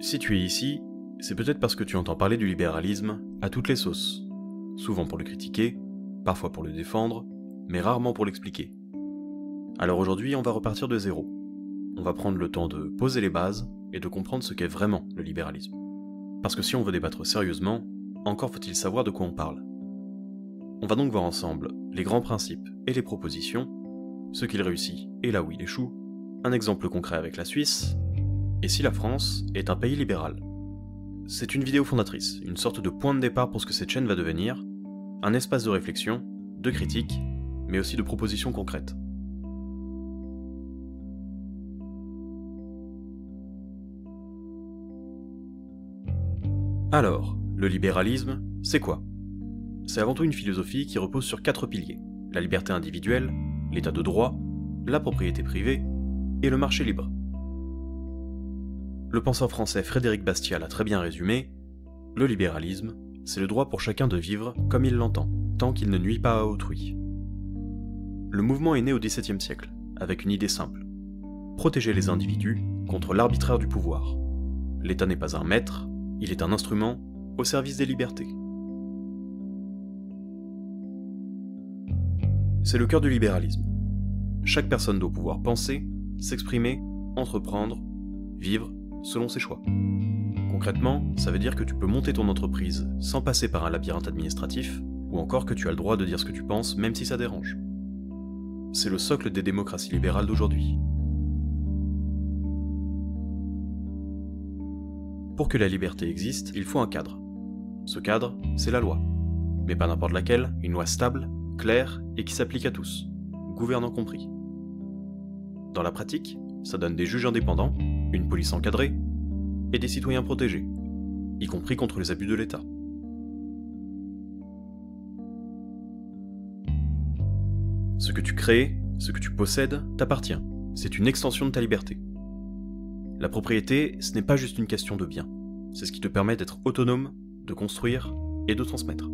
Si tu es ici, c'est peut-être parce que tu entends parler du libéralisme à toutes les sauces, souvent pour le critiquer, parfois pour le défendre, mais rarement pour l'expliquer. Alors aujourd'hui, on va repartir de zéro. On va prendre le temps de poser les bases et de comprendre ce qu'est vraiment le libéralisme. Parce que si on veut débattre sérieusement, encore faut-il savoir de quoi on parle. On va donc voir ensemble les grands principes et les propositions, ce qu'il réussit et là où il échoue, un exemple concret avec la Suisse, et si la France est un pays libéral. C'est une vidéo fondatrice, une sorte de point de départ pour ce que cette chaîne va devenir, un espace de réflexion, de critique, mais aussi de propositions concrètes. Alors, le libéralisme, c'est quoi ? C'est avant tout une philosophie qui repose sur 4 piliers. La liberté individuelle, l'état de droit, la propriété privée et le marché libre. Le penseur français Frédéric Bastiat l'a très bien résumé, le libéralisme, c'est le droit pour chacun de vivre comme il l'entend, tant qu'il ne nuit pas à autrui. Le mouvement est né au XVIIe siècle, avec une idée simple. Protéger les individus contre l'arbitraire du pouvoir. L'État n'est pas un maître, il est un instrument au service des libertés. C'est le cœur du libéralisme. Chaque personne doit pouvoir penser, s'exprimer, entreprendre, vivre selon ses choix. Concrètement, ça veut dire que tu peux monter ton entreprise sans passer par un labyrinthe administratif, ou encore que tu as le droit de dire ce que tu penses même si ça dérange. C'est le socle des démocraties libérales d'aujourd'hui. Pour que la liberté existe, il faut un cadre. Ce cadre, c'est la loi. Mais pas n'importe laquelle, une loi stable, claire et qui s'applique à tous, gouvernants compris. Dans la pratique, ça donne des juges indépendants, une police encadrée et des citoyens protégés, y compris contre les abus de l'État. Ce que tu crées, ce que tu possèdes, t'appartient. C'est une extension de ta liberté. La propriété, ce n'est pas juste une question de bien. C'est ce qui te permet d'être autonome, de construire et de transmettre.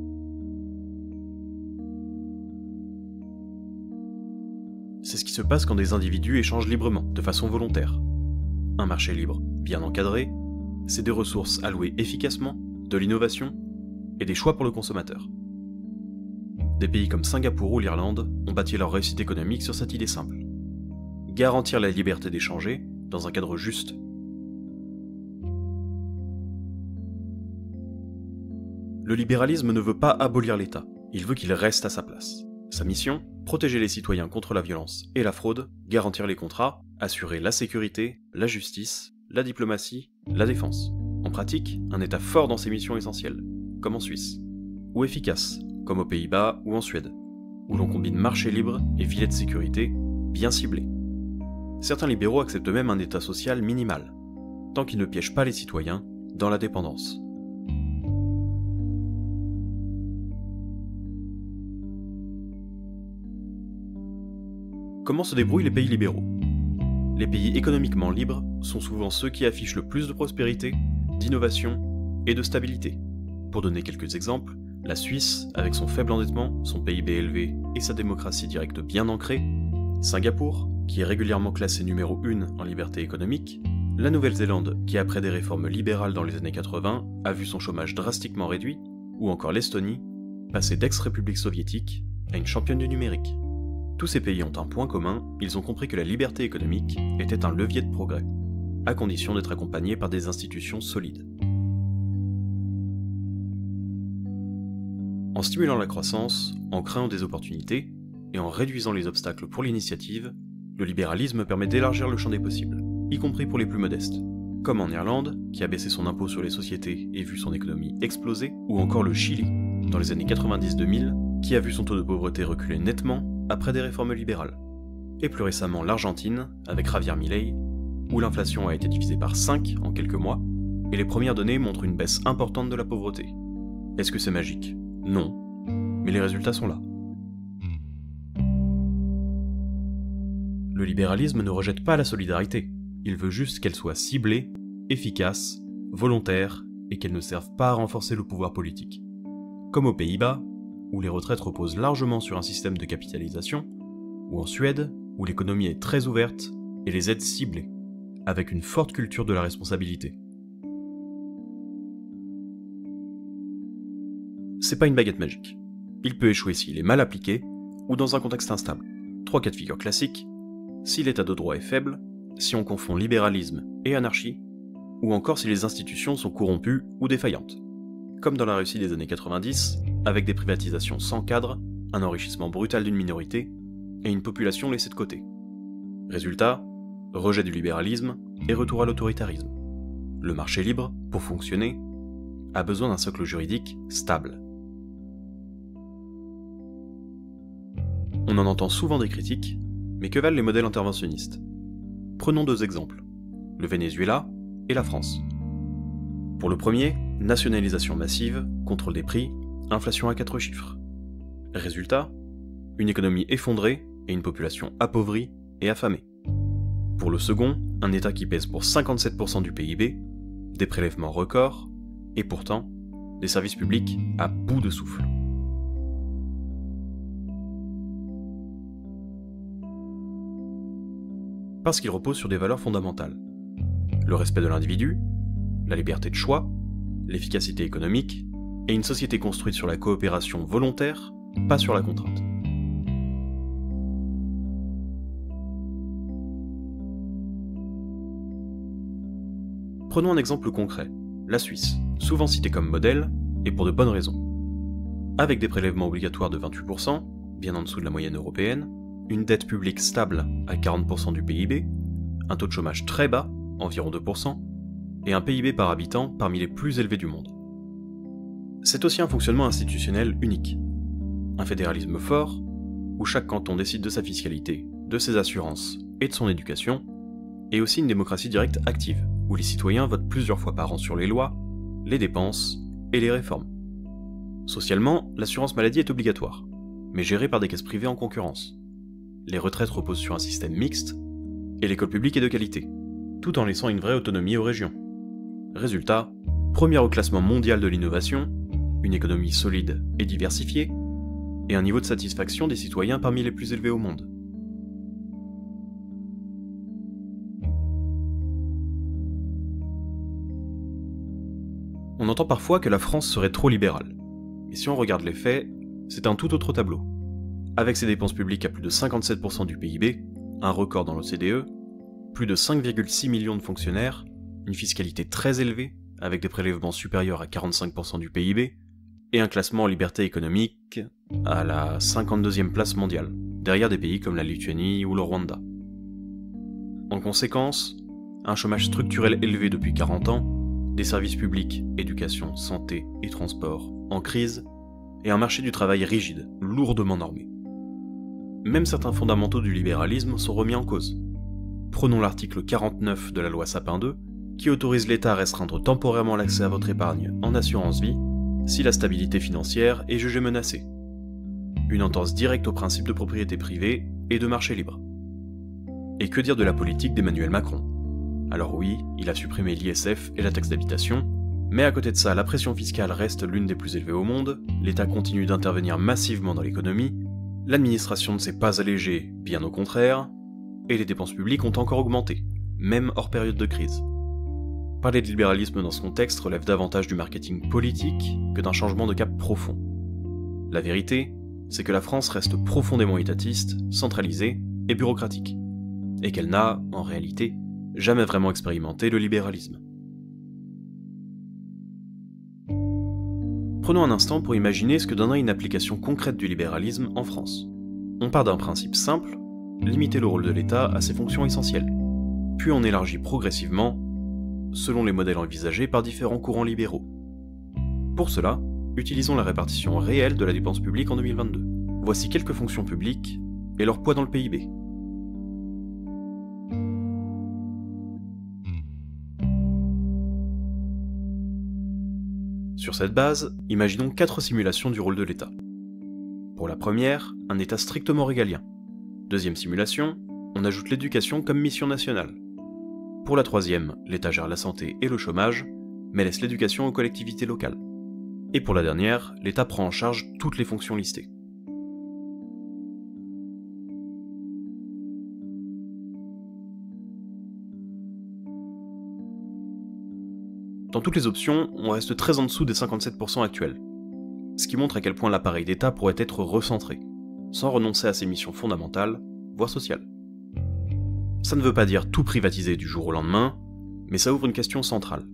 C'est ce qui se passe quand des individus échangent librement, de façon volontaire. Un marché libre, bien encadré, c'est des ressources allouées efficacement, de l'innovation et des choix pour le consommateur. Des pays comme Singapour ou l'Irlande ont bâti leur réussite économique sur cette idée simple. Garantir la liberté d'échanger dans un cadre juste. Le libéralisme ne veut pas abolir l'État, il veut qu'il reste à sa place. Sa mission, protéger les citoyens contre la violence et la fraude, garantir les contrats, assurer la sécurité, la justice, la diplomatie, la défense. En pratique, un État fort dans ses missions essentielles, comme en Suisse. Ou efficace, comme aux Pays-Bas ou en Suède, où l'on combine marché libre et filet de sécurité bien ciblés. Certains libéraux acceptent même un État social minimal, tant qu'il ne piège pas les citoyens dans la dépendance. Comment se débrouillent les pays libéraux ? Les pays économiquement libres sont souvent ceux qui affichent le plus de prospérité, d'innovation et de stabilité. Pour donner quelques exemples, la Suisse, avec son faible endettement, son PIB élevé et sa démocratie directe bien ancrée, Singapour, qui est régulièrement classé numéro 1 en liberté économique, la Nouvelle-Zélande, qui après des réformes libérales dans les années 80, a vu son chômage drastiquement réduit, ou encore l'Estonie, passée d'ex-république soviétique à une championne du numérique. Tous ces pays ont un point commun, ils ont compris que la liberté économique était un levier de progrès, à condition d'être accompagné par des institutions solides. En stimulant la croissance, en créant des opportunités, et en réduisant les obstacles pour l'initiative, le libéralisme permet d'élargir le champ des possibles, y compris pour les plus modestes, comme en Irlande, qui a baissé son impôt sur les sociétés et vu son économie exploser, ou encore le Chili, dans les années 90-2000, qui a vu son taux de pauvreté reculer nettement après des réformes libérales. Et plus récemment l'Argentine, avec Javier Milei, où l'inflation a été divisée par 5 en quelques mois, et les premières données montrent une baisse importante de la pauvreté. Est-ce que c'est magique ? Non. Mais les résultats sont là. Le libéralisme ne rejette pas la solidarité, il veut juste qu'elle soit ciblée, efficace, volontaire, et qu'elle ne serve pas à renforcer le pouvoir politique. Comme aux Pays-Bas, où les retraites reposent largement sur un système de capitalisation, ou en Suède, où l'économie est très ouverte et les aides ciblées, avec une forte culture de la responsabilité. c'est pas une baguette magique. Il peut échouer s'il est mal appliqué ou dans un contexte instable. 3 cas de figure classiques: si l'état de droit est faible, si on confond libéralisme et anarchie, ou encore si les institutions sont corrompues ou défaillantes. Comme dans la Russie des années 90, avec des privatisations sans cadre, un enrichissement brutal d'une minorité et une population laissée de côté. Résultat, rejet du libéralisme et retour à l'autoritarisme. Le marché libre, pour fonctionner, a besoin d'un socle juridique stable. On en entend souvent des critiques, mais que valent les modèles interventionnistes? Prenons 2 exemples, le Venezuela et la France. Pour le premier, nationalisation massive, contrôle des prix, inflation à 4 chiffres. Résultat, une économie effondrée et une population appauvrie et affamée. Pour le second, un État qui pèse pour 57% du PIB, des prélèvements records, et pourtant, des services publics à bout de souffle. Parce qu'il repose sur des valeurs fondamentales. Le respect de l'individu, la liberté de choix, l'efficacité économique, et une société construite sur la coopération volontaire, pas sur la contrainte. Prenons un exemple concret, la Suisse, souvent citée comme modèle, et pour de bonnes raisons. Avec des prélèvements obligatoires de 28%, bien en dessous de la moyenne européenne, une dette publique stable à 40% du PIB, un taux de chômage très bas, environ 2%, et un PIB par habitant parmi les plus élevés du monde. C'est aussi un fonctionnement institutionnel unique. Un fédéralisme fort, où chaque canton décide de sa fiscalité, de ses assurances et de son éducation, et aussi une démocratie directe active, où les citoyens votent plusieurs fois par an sur les lois, les dépenses et les réformes. Socialement, l'assurance maladie est obligatoire, mais gérée par des caisses privées en concurrence. Les retraites reposent sur un système mixte, et l'école publique est de qualité, tout en laissant une vraie autonomie aux régions. Résultat, première au classement mondial de l'innovation, une économie solide et diversifiée, et un niveau de satisfaction des citoyens parmi les plus élevés au monde. On entend parfois que la France serait trop libérale, mais si on regarde les faits, c'est un tout autre tableau. Avec ses dépenses publiques à plus de 57% du PIB, un record dans l'OCDE, plus de 5,6 millions de fonctionnaires, une fiscalité très élevée, avec des prélèvements supérieurs à 45% du PIB, et un classement en liberté économique à la 52e place mondiale, derrière des pays comme la Lituanie ou le Rwanda. En conséquence, un chômage structurel élevé depuis 40 ans, des services publics, éducation, santé et transport en crise, et un marché du travail rigide, lourdement normé. Même certains fondamentaux du libéralisme sont remis en cause. Prenons l'article 49 de la loi Sapin II, qui autorise l'État à restreindre temporairement l'accès à votre épargne en assurance vie si la stabilité financière est jugée menacée. Une entorse directe au principe de propriété privée et de marché libre. Et que dire de la politique d'Emmanuel Macron? Alors oui, il a supprimé l'ISF et la taxe d'habitation, mais à côté de ça, la pression fiscale reste l'une des plus élevées au monde, l'État continue d'intervenir massivement dans l'économie, l'administration ne s'est pas allégée, bien au contraire, et les dépenses publiques ont encore augmenté, même hors période de crise. Parler de libéralisme dans ce contexte relève davantage du marketing politique que d'un changement de cap profond. La vérité, c'est que la France reste profondément étatiste, centralisée et bureaucratique, et qu'elle n'a, en réalité, jamais vraiment expérimenté le libéralisme. Prenons un instant pour imaginer ce que donnerait une application concrète du libéralisme en France. On part d'un principe simple, limiter le rôle de l'État à ses fonctions essentielles, puis on élargit progressivement, selon les modèles envisagés par différents courants libéraux. Pour cela, utilisons la répartition réelle de la dépense publique en 2022. Voici quelques fonctions publiques et leur poids dans le PIB. Sur cette base, imaginons 4 simulations du rôle de l'État. Pour la première, un État strictement régalien. Deuxième simulation, on ajoute l'éducation comme mission nationale. Pour la troisième, l'État gère la santé et le chômage, mais laisse l'éducation aux collectivités locales. Et pour la dernière, l'État prend en charge toutes les fonctions listées. Dans toutes les options, on reste très en dessous des 57% actuels. ce qui montre à quel point l'appareil d'État pourrait être recentré, sans renoncer à ses missions fondamentales, voire sociales. Ça ne veut pas dire tout privatiser du jour au lendemain, mais ça ouvre une question centrale,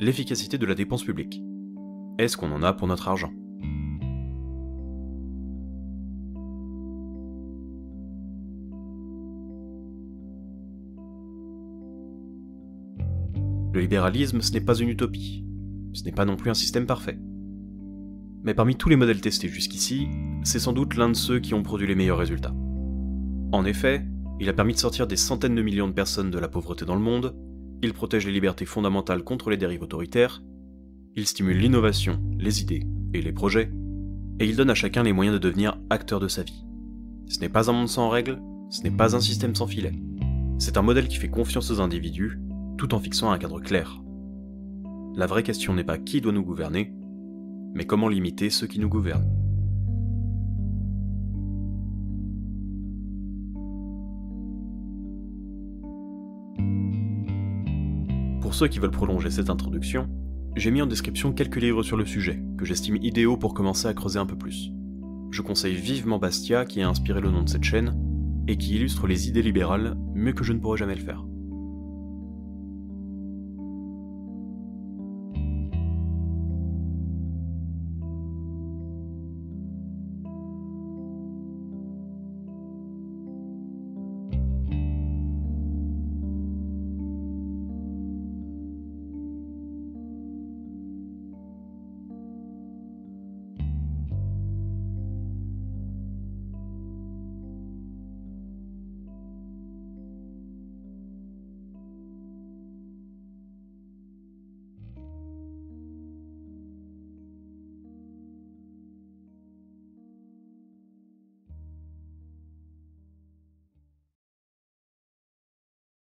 l'efficacité de la dépense publique. Est-ce qu'on en a pour notre argent ? Le libéralisme, ce n'est pas une utopie. Ce n'est pas non plus un système parfait. Mais parmi tous les modèles testés jusqu'ici, c'est sans doute l'un de ceux qui ont produit les meilleurs résultats. En effet, il a permis de sortir des centaines de millions de personnes de la pauvreté dans le monde, il protège les libertés fondamentales contre les dérives autoritaires, il stimule l'innovation, les idées et les projets, et il donne à chacun les moyens de devenir acteur de sa vie. Ce n'est pas un monde sans règles, ce n'est pas un système sans filet. C'est un modèle qui fait confiance aux individus, tout en fixant un cadre clair. La vraie question n'est pas qui doit nous gouverner, mais comment limiter ceux qui nous gouvernent. Pour ceux qui veulent prolonger cette introduction, j'ai mis en description quelques livres sur le sujet, que j'estime idéaux pour commencer à creuser un peu plus. Je conseille vivement Bastia, qui a inspiré le nom de cette chaîne, et qui illustre les idées libérales mieux que je ne pourrais jamais le faire.